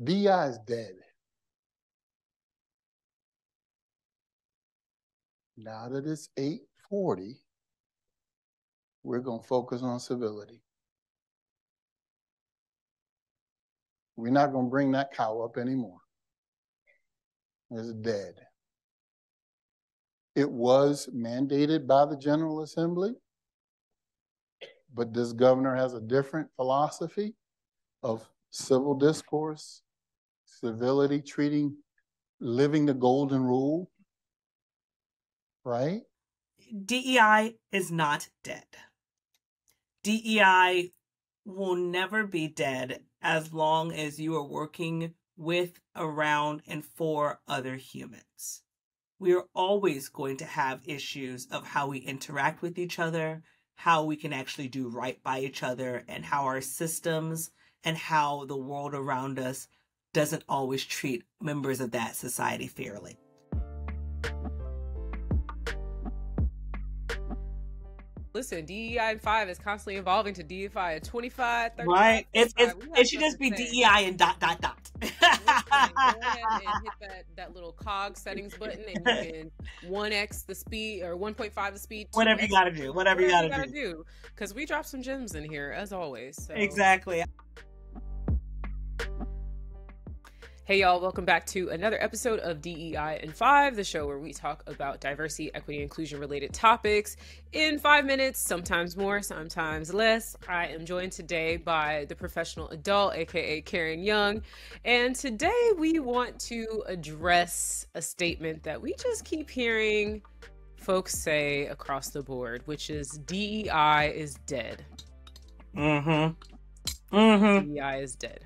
DEI is dead. Now that it's 8:40, we're going to focus on civility. We're not going to bring that cow up anymore. It's dead. It was mandated by the General Assembly, but this governor has a different philosophy of civil discourse, civility, living the golden rule, right? DEI is not dead. DEI will never be dead as long as you are working with, around, and for other humans. We are always going to have issues of how we interact with each other, how we can actually do right by each other, and how our systems and how the world around us doesn't always treat members of that society fairly. Listen, DEI in 5 is constantly evolving to DEI in 25, 35. Right? It should just be DEI and ... Listen, go ahead and hit that little cog settings button, and you can 1x the speed or 1.5 the speed. Whatever you gotta do. Whatever you gotta do. Because we drop some gems in here, as always. So. Exactly. Hey y'all, welcome back to another episode of DEI in 5, the show where we talk about diversity, equity, inclusion related topics in 5 minutes, sometimes more, sometimes less. I am joined today by the professional adult, aka Caren Young, and today we want to address a statement that we just keep hearing folks say across the board, which is DEI is dead. DEI is dead.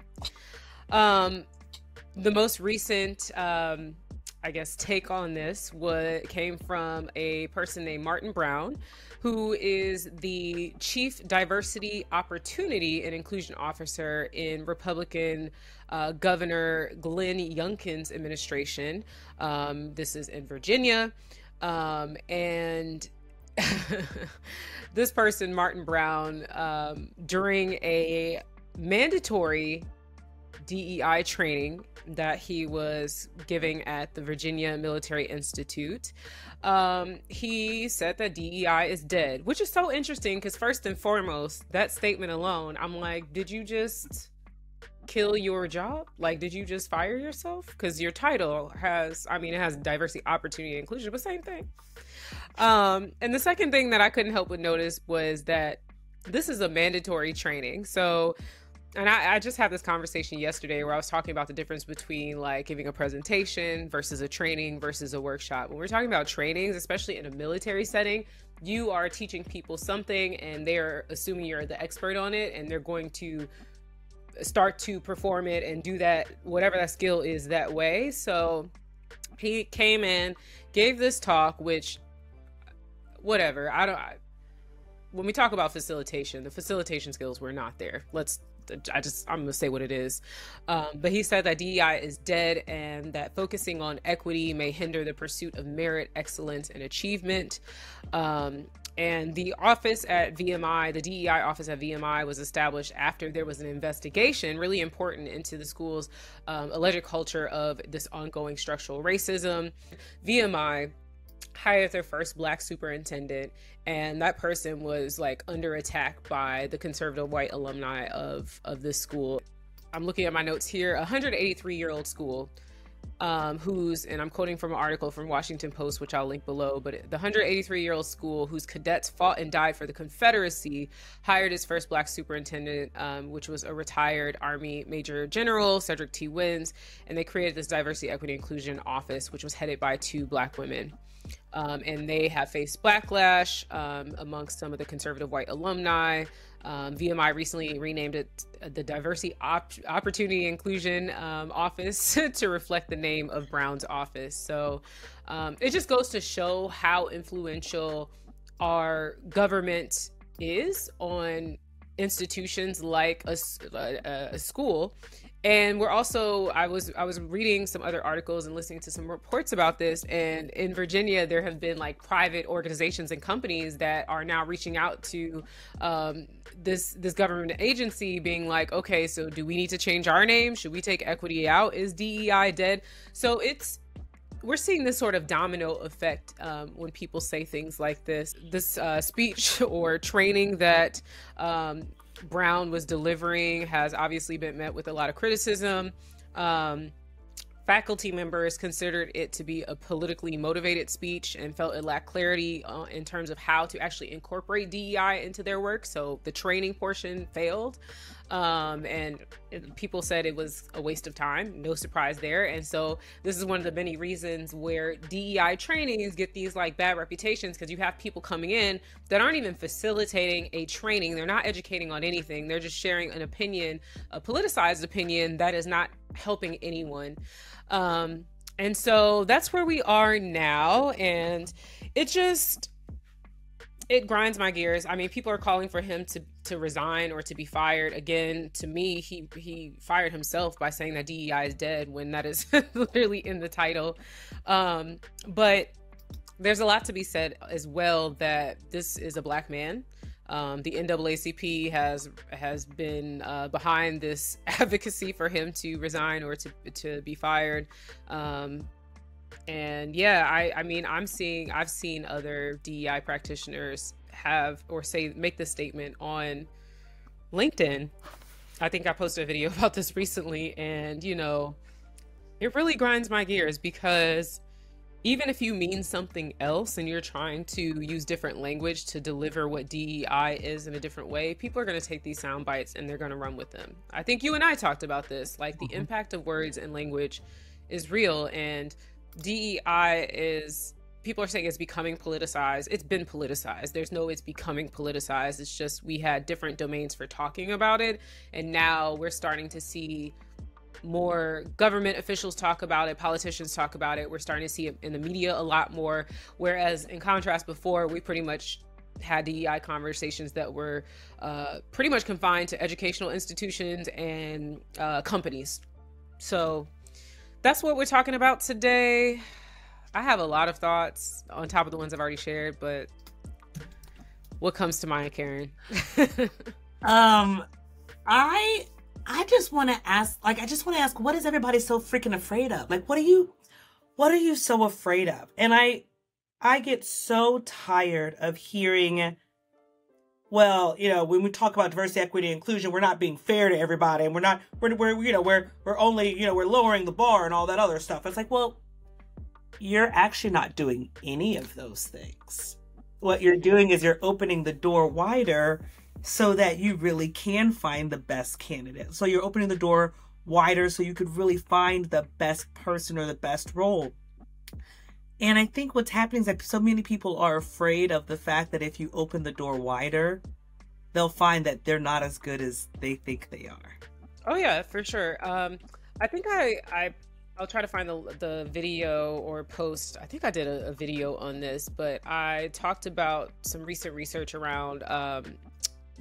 The most recent, take on this came from a person named Martin Brown, who is the Chief Diversity, Opportunity, and Inclusion Officer in Republican Governor Glenn Youngkin's administration. This is in Virginia. And this person, Martin Brown, during a mandatory DEI training that he was giving at the Virginia Military Institute, he said that DEI is dead, which is so interesting because first and foremost, that statement alone, I'm like, did you just kill your job? Like, did you just fire yourself? Because your title has, it has diversity, opportunity, and inclusion, but same thing. And the second thing that I couldn't help but notice was that this is a mandatory training. So, and I just had this conversation yesterday where I was talking about the difference between like giving a presentation versus a training versus a workshop. When we're talking about trainings, especially in a military setting, you are teaching people something and they're assuming you're the expert on it, and they're going to start to perform it and do that, whatever that skill is, that way. So he came in, gave this talk, which whatever, when we talk about facilitation, the facilitation skills were not there. I'm gonna say what it is. But he said that DEI is dead and that focusing on equity may hinder the pursuit of merit, excellence, and achievement. And the office at VMI, the DEI office at VMI, was established after there was an investigation, really important, into the school's alleged culture of this ongoing structural racism. VMI hired their first Black superintendent, and that person was like under attack by the conservative white alumni of this school. I'm looking at my notes here. 183-year-old school, and I'm quoting from an article from Washington Post, which I'll link below, but the 183-year-old school whose cadets fought and died for the Confederacy hired its first Black superintendent, which was a retired Army Major General, Cedric T. Wins, and they created this diversity, equity, inclusion office, which was headed by 2 Black women. And they have faced backlash amongst some of the conservative white alumni. VMI recently renamed it the Diversity, Opportunity, Inclusion Office to reflect the name of Brown's office. So it just goes to show how influential our government is on institutions like a school, And we're also, I was reading some other articles and listening to some reports about this. And in Virginia, there have been like private organizations and companies that are now reaching out to this government agency, being like, okay, so do we need to change our name? Should we take equity out? Is DEI dead? So we're seeing this sort of domino effect when people say things like this. This speech or training that Brown was delivering has obviously been met with a lot of criticism. Faculty members considered it to be a politically motivated speech and felt it lacked clarity in terms of how to actually incorporate DEI into their work. So the training portion failed. And people said it was a waste of time. No surprise there. And so this is one of the many reasons where DEI trainings get these like bad reputations, because you have people coming in that aren't even facilitating a training. They're not educating on anything. They're just sharing an opinion, a politicized opinion that is not helping anyone. And so that's where we are now. And it grinds my gears. I mean, people are calling for him to resign or to be fired. Again, to me, he fired himself by saying that DEI is dead when that is literally in the title. But there's a lot to be said as well that this is a Black man. The NAACP has been behind this advocacy for him to resign or to be fired. And yeah, I mean, I've seen other DEI practitioners make this statement on LinkedIn. I think I posted a video about this recently, and it really grinds my gears, because even if you mean something else and you're trying to use different language to deliver what DEI is in a different way, people are going to take these sound bites and they're going to run with them. I think you and I talked about this, like the impact of words and language is real, and DEI people are saying it's becoming politicized. It's been politicized. There's no it's becoming politicized. It's just we had different domains for talking about it, and now we're starting to see more government officials talk about it, politicians talk about it. We're starting to see it in the media a lot more, whereas in contrast before, we pretty much had DEI conversations that were pretty much confined to educational institutions and companies. So that's what we're talking about today. I have a lot of thoughts on top of the ones I've already shared, but what comes to mind, Caren? I just want to ask, what is everybody so freaking afraid of? Like, what are you so afraid of? And I get so tired of hearing, well, when we talk about diversity, equity, and inclusion, we're not being fair to everybody, and we're only, we're lowering the bar and all that other stuff. It's like, well, you're actually not doing any of those things. What you're doing is you're opening the door wider so that you really can find the best candidate. So you're opening the door wider so you could really find the best person or the best role. And I think what's happening is that so many people are afraid of the fact that if you open the door wider, they'll find that they're not as good as they think they are. Oh yeah, for sure. I think I'll try to find the video or post. I think I did a video on this, but I talked about some recent research around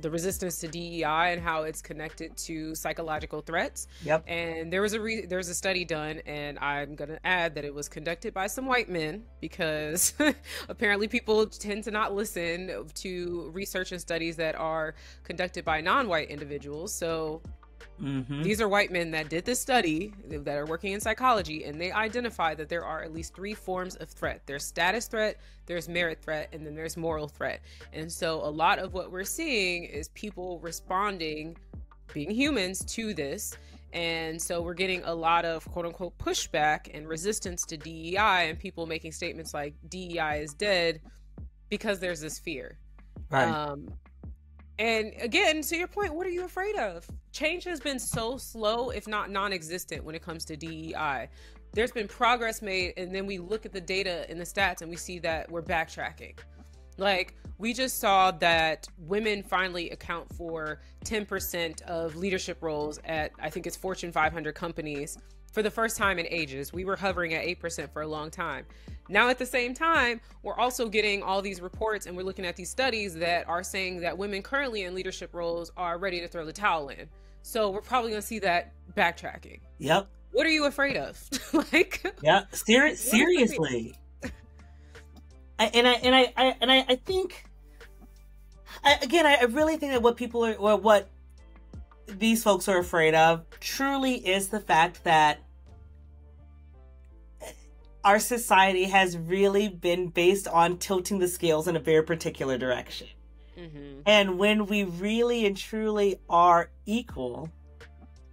the resistance to DEI and how it's connected to psychological threats. Yep. And there was a study done, and I'm going to add that it was conducted by some white men, because apparently people tend to not listen to research and studies that are conducted by non-white individuals. So these are white men that did this study, that are working in psychology, and they identified that there are at least 3 forms of threat. There's status threat, there's merit threat, and then there's moral threat. And so a lot of what we're seeing is people responding, being humans, to this. And so we're getting a lot of quote unquote pushback and resistance to DEI, and people making statements like DEI is dead because there's this fear. Right. And again, to your point, what are you afraid of? Change has been so slow, if not non-existent, when it comes to DEI. There's been progress made, and then we look at the data and the stats and we see that we're backtracking. Like, we just saw that women finally account for 10% of leadership roles at, I think it's Fortune 500 companies for the first time in ages. We were hovering at 8% for a long time. Now, at the same time, we're also getting all these reports, and we're looking at these studies that are saying that women currently in leadership roles are ready to throw the towel in. So we're probably going to see that backtracking. Yep. What are you afraid of? Like, yeah, seriously. I think, I really think that what people are, or what these folks are afraid of truly is the fact that our society has really been based on tilting the scales in a very particular direction. Mm-hmm. And when we really and truly are equal,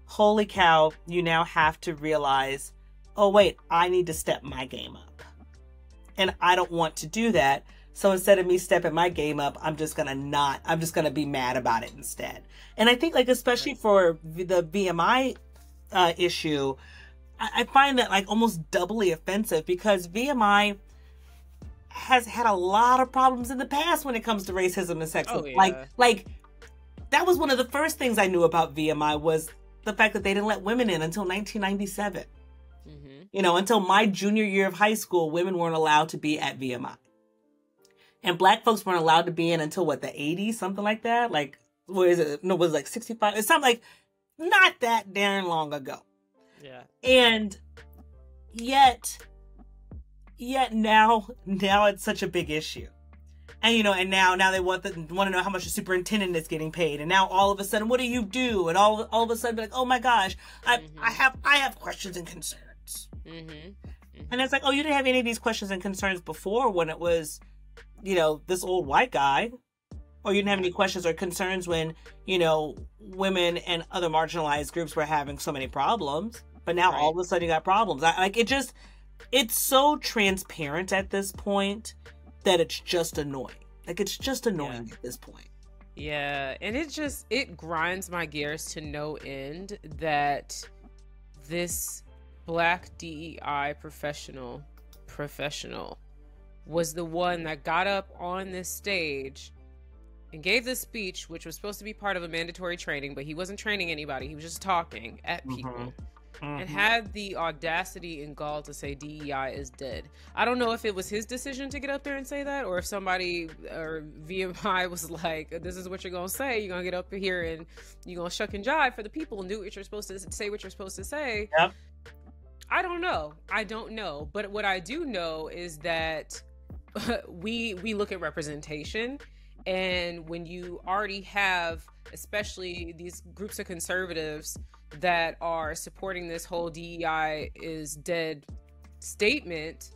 holy cow, you now have to realize, oh wait, I need to step my game up. And I don't want to do that. So instead of me stepping my game up, I'm just going to be mad about it instead. And I think, like, especially for the VMI issue, I find that, like, almost doubly offensive, because VMI has had a lot of problems in the past when it comes to racism and sexism. Oh, yeah. Like that was one of the first things I knew about VMI, was the fact that they didn't let women in until 1997. Mm-hmm. You know, until my junior year of high school, women weren't allowed to be at VMI. And black folks weren't allowed to be in until, what, the 80s, something like that? Like, what is it? No, it was like 65. It's something like, not that darn long ago. Yeah. And yet now it's such a big issue. And, you know, and now they want to know how much the superintendent is getting paid. And now all of a sudden, what do you do? And all of a sudden, be like, oh my gosh, I have questions and concerns. Mm-hmm. Mm-hmm. And it's like, oh, you didn't have any of these questions and concerns before, when it was, you know, this old white guy. Or you didn't have any questions or concerns when, you know, women and other marginalized groups were having so many problems. But now all of a sudden you got problems. It's so transparent at this point that it's just annoying. Like, it's just annoying at this point. Yeah, and it grinds my gears to no end that this Black DEI professional was the one that got up on this stage and gave this speech, which was supposed to be part of a mandatory training, but he wasn't training anybody. He was just talking at people. Mm-hmm. And had the audacity and gall to say DEI is dead. I don't know if it was his decision to get up there and say that, or if somebody or VMI was like, this is what you're going to say. You're going to get up here and you're going to shuck and jive for the people and do what you're supposed to say, what you're supposed to say. Yep. I don't know. But what I do know is that we look at representation. And when you already have, especially these groups of conservatives that are supporting this whole DEI is dead statement,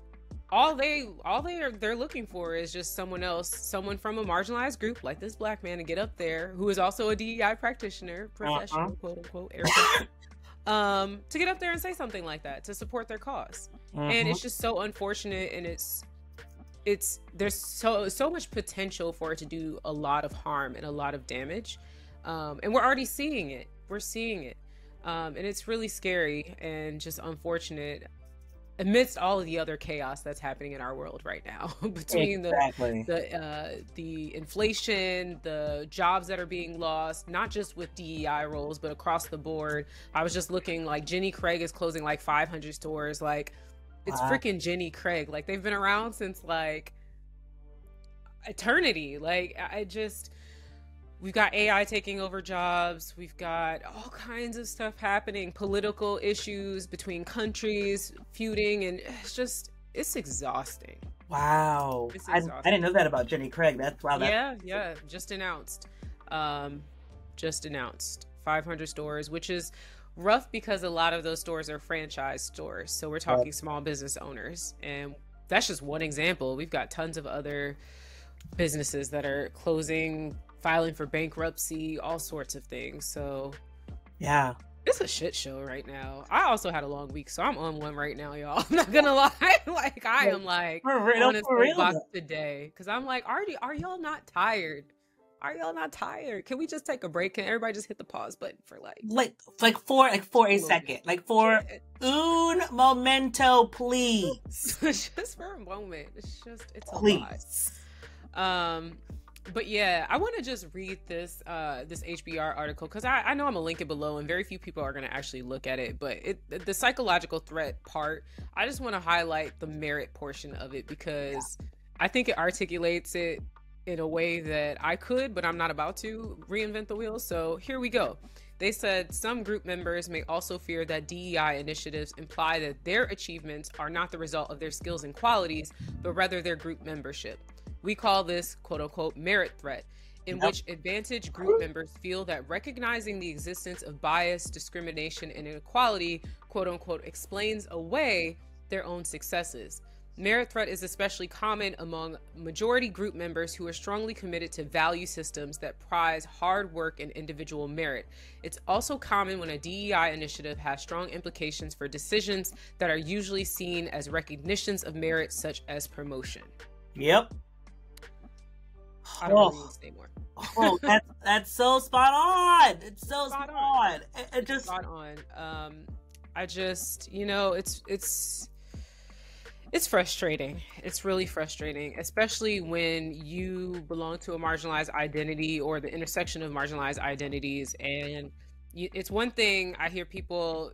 they're looking for is just someone from a marginalized group like this black man to get up there, who is also a DEI practitioner, professional, quote unquote, to get up there and say something like that to support their cause. And it's just so unfortunate, and there's so much potential for it to do a lot of harm and a lot of damage, and we're already seeing it. And it's really scary and just unfortunate amidst all of the other chaos that's happening in our world right now, between the inflation, the jobs that are being lost, not just with DEI roles, but across the board. I was just looking, like, Jenny Craig is closing like 500 stores. Like, it's freaking Jenny Craig. Like, they've been around since like eternity. Like, we've got AI taking over jobs. We've got all kinds of stuff happening, political issues between countries feuding, and it's exhausting. Wow. I didn't know that about Jenny Craig. Yeah. Just announced 500 stores, which is rough because a lot of those stores are franchise stores. So we're talking small business owners, and that's just one example. We've got tons of other businesses that are closing, filing for bankruptcy, all sorts of things. So yeah, it's a shit show right now. I also had a long week, so I'm on one right now, y'all. I'm not gonna lie. Like, I am like on a soapbox today, because I'm like, are y'all not tired? Are y'all not tired? Can we just take a break? Can everybody just hit the pause button for for a second? Like, for un momento, please. Just for a moment. It's please. A lot. But yeah, I want to just read this HBR article, because I know I'm gonna link it below, and very few people are gonna actually look at it. But the psychological threat part, I just want to highlight the merit portion of it, because I think it articulates it in a way that I could, but I'm not about to reinvent the wheel. So here we go. They said some group members may also fear that DEI initiatives imply that their achievements are not the result of their skills and qualities, but rather their group membership. We call this, quote unquote, merit threat, in which advantaged group members feel that recognizing the existence of bias, discrimination, and inequality, quote unquote, explains away their own successes. Merit threat is especially common among majority group members who are strongly committed to value systems that prize hard work and individual merit. It's also common when a DEI initiative has strong implications for decisions that are usually seen as recognitions of merit, such as promotion. Yep. I don't really need to say more. Oh, that's so spot on. It's so spot on. It just spot on. I just, it's frustrating. It's really frustrating, especially when you belong to a marginalized identity or the intersection of marginalized identities. And it's one thing I hear people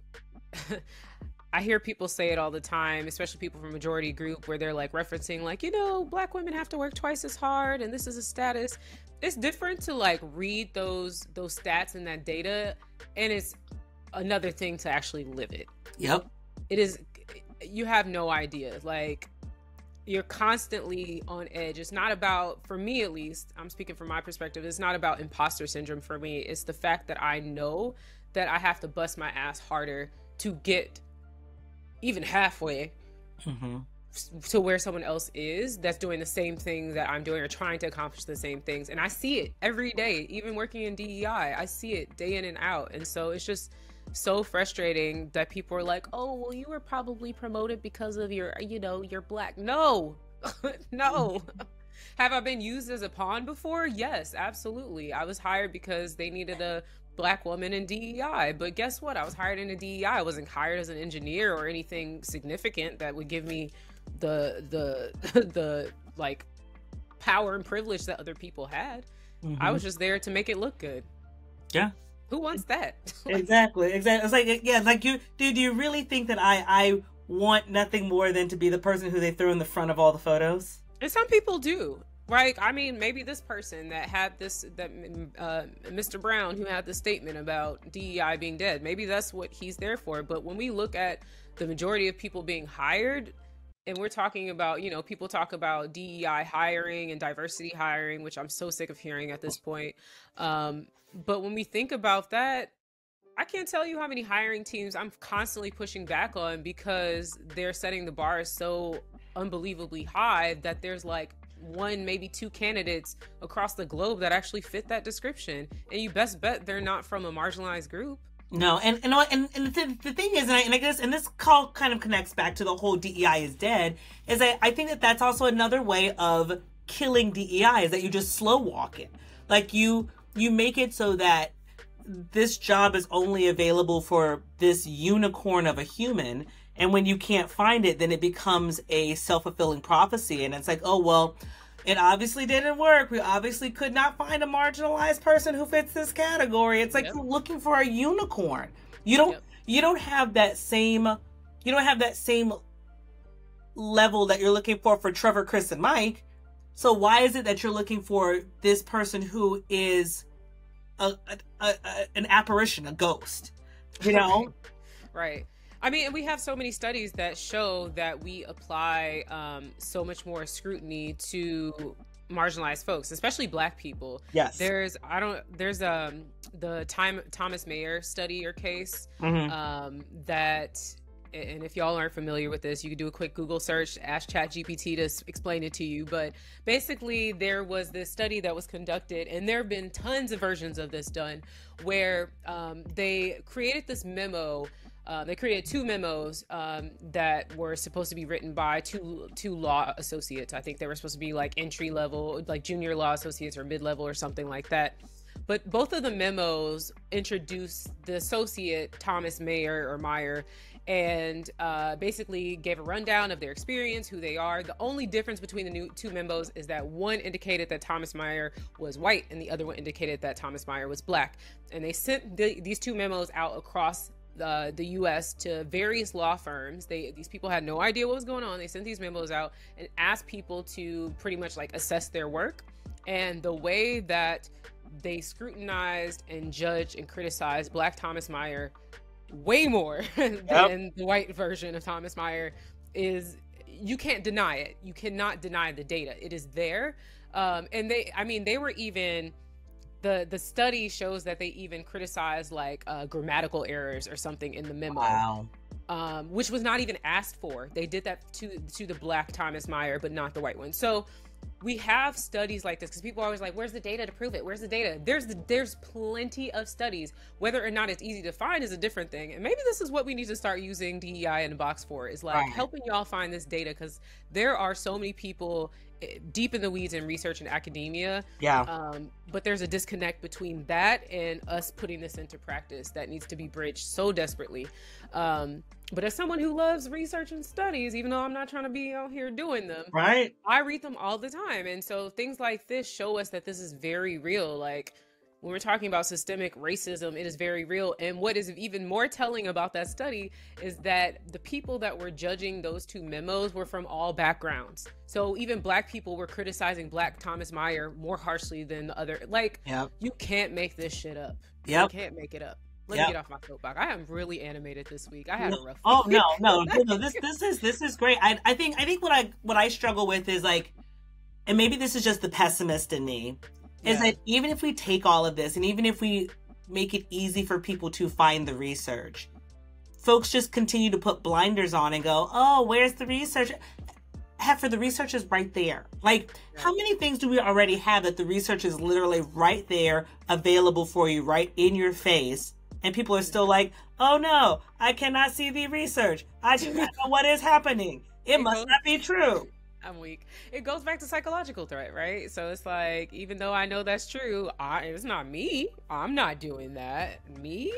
say it all the time, especially people from majority group, where they're like referencing like, Black women have to work twice as hard and this is a status. It's different to like read those stats and that data, and it's another thing to actually live it. Yep. It is. You have no idea. Like, you're constantly on edge. It's not about, for me at least, I'm speaking from my perspective, it's not about imposter syndrome for me. It's the fact that I know that I have to bust my ass harder to get even halfway to where someone else is that's doing the same thing that I'm doing or trying to accomplish the same things. And I see it every day, even working in DEI. I see it day in and out. And so it's just so frustrating that people are like, oh, well, you were probably promoted because of your, you're Black. No, no. Have I been used as a pawn before? Yes, absolutely. I was hired because they needed a Black woman in DEI, but guess what? I was hired in a DEI. I wasn't hired as an engineer or anything significant that would give me the like power and privilege that other people had. I was just there to make it look good. Yeah. Who wants that? Exactly. It's like, yeah, like do you really think that I want nothing more than to be the person who they threw in the front of all the photos? And some people do. Right? I mean, maybe this person that had Mr. Brown, who had the statement about DEI being dead, maybe that's what he's there for. But when we look at the majority of people being hired, and we're talking about, people talk about DEI hiring and diversity hiring, which I'm so sick of hearing at this point. But when we think about that, I can't tell you how many hiring teams I'm constantly pushing back on because they're setting the bar so unbelievably high that there's like one, maybe two candidates across the globe that actually fit that description. And you best bet they're not from a marginalized group. No, and the thing is, and I guess, and this call kind of connects back to the whole DEI is dead, is I think that that's also another way of killing DEI, is that you just slow walk it. Like you make it so that this job is only available for this unicorn of a human. And when you can't find it, then it becomes a self-fulfilling prophecy. And it's like, oh, well, it obviously didn't work. We obviously could not find a marginalized person who fits this category. It's like you're looking for a unicorn. You don't have that same level that you're looking for Trevor, Chris, and Mike. So why is it that you're looking for this person who is an apparition, a ghost? Right. I mean, we have so many studies that show that we apply so much more scrutiny to marginalized folks, especially Black people. Yes. There's the Thomas Mayer study or case that, and if y'all aren't familiar with this, you can do a quick Google search, ask ChatGPT to explain it to you. But basically, there was this study that was conducted, and there have been tons of versions of this done, where they created this memo. They created two memos that were supposed to be written by two law associates. I think they were supposed to be like entry level, like junior law associates or mid-level or something like that. But both of the memos introduced the associate, Thomas Meyer, and basically gave a rundown of their experience, who they are. The only difference between the two memos is that one indicated that Thomas Meyer was white and the other one indicated that Thomas Meyer was Black. And they sent these two memos out across the U.S. to various law firms. These people had no idea what was going on. They sent these memos out and asked people to pretty much like assess their work. And the way that they scrutinized and judged and criticized Black Thomas Meyer way more than the white version of Thomas Meyer. You can't deny it. You cannot deny the data. It is there. And they were even, the study shows that they even criticized like grammatical errors or something in the memo. Wow. Which was not even asked for. They did that to the Black Thomas Meyer, but not the white one. So we have studies like this, because people are always like, where's the data to prove it? Where's the data? There's plenty of studies. Whether or not it's easy to find is a different thing. And maybe this is what we need to start using DEI in the box for, is like helping y'all find this data, because there are so many people deep in the weeds in research and academia. But there's a disconnect between that and us putting this into practice that needs to be bridged so desperately. But as someone who loves research and studies, even though I'm not trying to be out here doing them, right, I read them all the time. And so things like this show us that this is very real. Like when we're talking about systemic racism, it is very real. And what is even more telling about that study is that the people that were judging those two memos were from all backgrounds. So even Black people were criticizing Black Thomas Meyer more harshly than the other. Like, you can't make this shit up. You can't make it up. Let me get off my soapbox. I am really animated this week. I had a rough week. Oh no. This is great. I think what I struggle with is like, and maybe this is just the pessimist in me, is that even if we take all of this and even if we make it easy for people to find the research, folks just continue to put blinders on and go, oh, where's the research? For the research is right there. Like, how many things do we already have that the research is literally right there, available for you, right in your face? And people are still like, oh no, I cannot see the research. I do not know what is happening. It must not be true. I'm weak. It goes back to psychological threat, right? So it's like, even though I know that's true, it's not me. I'm not doing that. Me?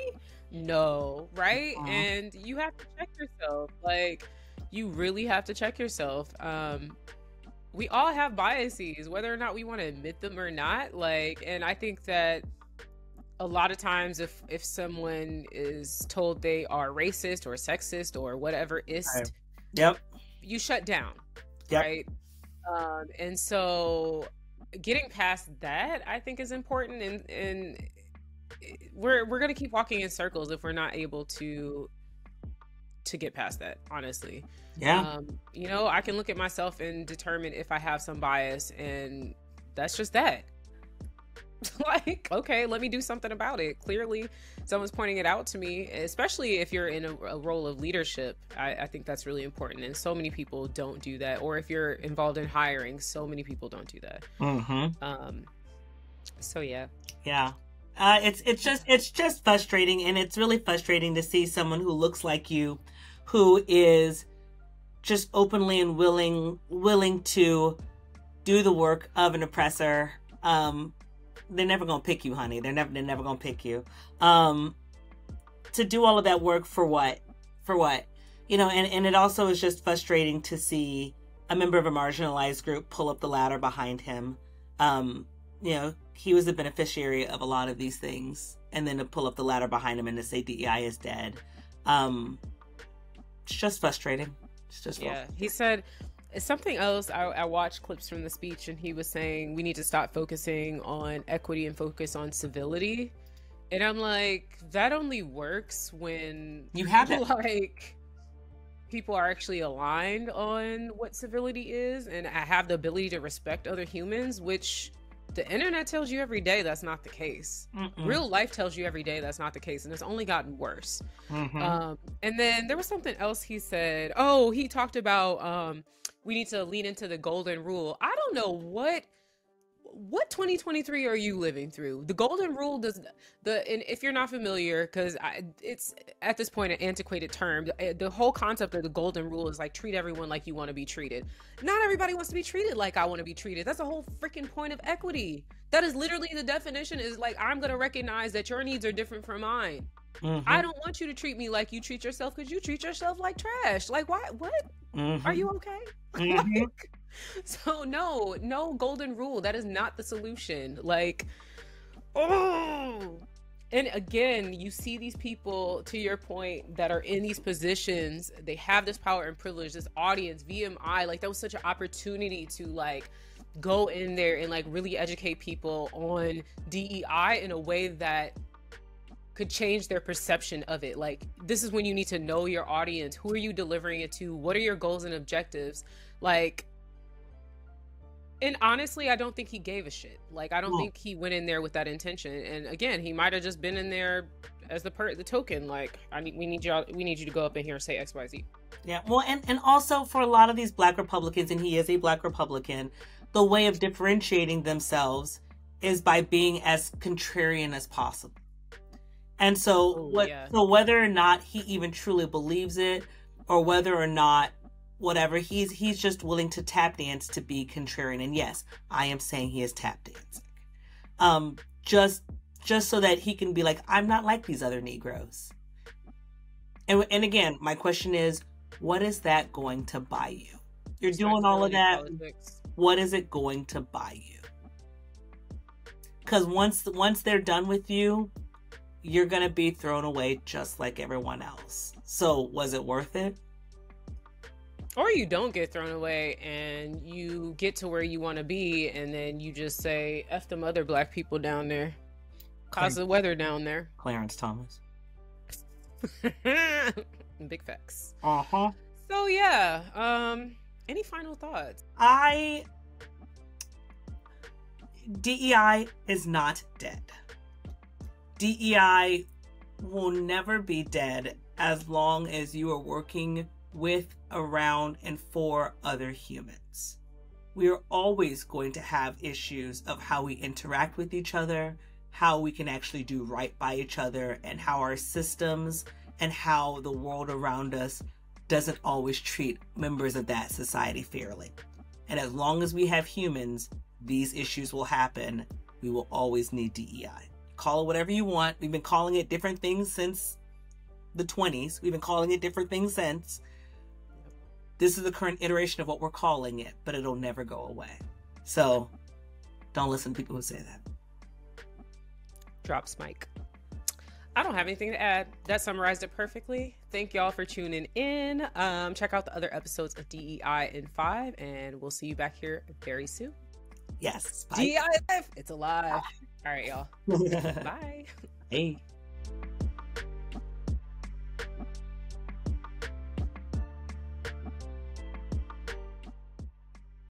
No, right? And you have to check yourself. Like, you really have to check yourself. We all have biases, whether or not we want to admit them or not. Like, and I think that a lot of times if someone is told they are racist or sexist or whatever ist, you shut down, right? And so getting past that, I think, is important, and we're gonna keep walking in circles if we're not able to get past that, honestly. You know, I can look at myself and determine if I have some bias, and that's just that. Like, okay, let me do something about it. Clearly someone's pointing it out to me, especially if you're in a role of leadership. I think that's really important, and so many people don't do that. Or if you're involved in hiring, so many people don't do that. So it's just frustrating, and it's really frustrating to see someone who looks like you, who is just openly and willing to do the work of an oppressor. They're never gonna pick you, honey. They're never gonna pick you. To do all of that work for what? You know, and it also is just frustrating to see a member of a marginalized group pull up the ladder behind him. You know, he was the beneficiary of a lot of these things, and then to pull up the ladder behind him and to say DEI is dead. It's just frustrating. He said something else. I watched clips from the speech, and he was saying we need to stop focusing on equity and focus on civility. And I'm like, that only works when you have it. Like, people are actually aligned on what civility is, and I have the ability to respect other humans, which the internet tells you every day that's not the case. Real life tells you every day that's not the case, and it's only gotten worse. And then there was something else he said. Oh, he talked about we need to lean into the golden rule. I don't know what 2023 are you living through? The golden rule and if you're not familiar, because it's at this point an antiquated term, the whole concept of the golden rule is like, treat everyone like you want to be treated. Not everybody wants to be treated like I want to be treated. That's the whole freaking point of equity. That is literally the definition, is like, I'm going to recognize that your needs are different from mine. I don't want you to treat me like you treat yourself, because you treat yourself like trash. Like, what? Are you okay? Like, so no golden rule. That is not the solution. Like, oh. And again, you see these people, to your point, that are in these positions. They have this power and privilege, this audience, VMI. Like, that was such an opportunity to, like, go in there and like really educate people on DEI in a way that could change their perception of it. Like, this is when you need to know your audience. Who are you delivering it to? What are your goals and objectives? Like, and honestly, I don't think he gave a shit. Like, I don't think he went in there with that intention. And again, he might have just been in there as the token. Like, we need you to go up in here and say XYZ. Yeah, well, and also for a lot of these Black Republicans, and he is a Black Republican, the way of differentiating themselves is by being as contrarian as possible. And so, so whether or not he even truly believes it, or whether or not whatever, he's just willing to tap dance to be contrarian. And yes, I am saying he is tap dancing, just so that he can be like, I'm not like these other Negroes. And again, my question is, what is that going to buy you? You're doing all of that. Politics. What is it going to buy you? Because once they're done with you, you're going to be thrown away just like everyone else. So was it worth it? Or you don't get thrown away and you get to where you want to be, and then you just say, F them other Black people down there. Cause the weather down there. Clarence Thomas. Big facts. Uh-huh. So yeah, any final thoughts? DEI is not dead. DEI will never be dead as long as you are working with, around, and for other humans. We are always going to have issues of how we interact with each other, how we can actually do right by each other, and how our systems and how the world around us doesn't always treat members of that society fairly. And as long as we have humans, these issues will happen. We will always need DEI. Call it whatever you want. We've been calling it different things since the 20s. We've been calling it different things since. This is the current iteration of what we're calling it, but it'll never go away. So don't listen to people who say that. Drops mic. I don't have anything to add. That summarized it perfectly. Thank y'all for tuning in. Check out the other episodes of DEI in 5, and we'll see you back here very soon. Yes. Bye. DEI life. It's alive. All right, y'all. Bye. Hey.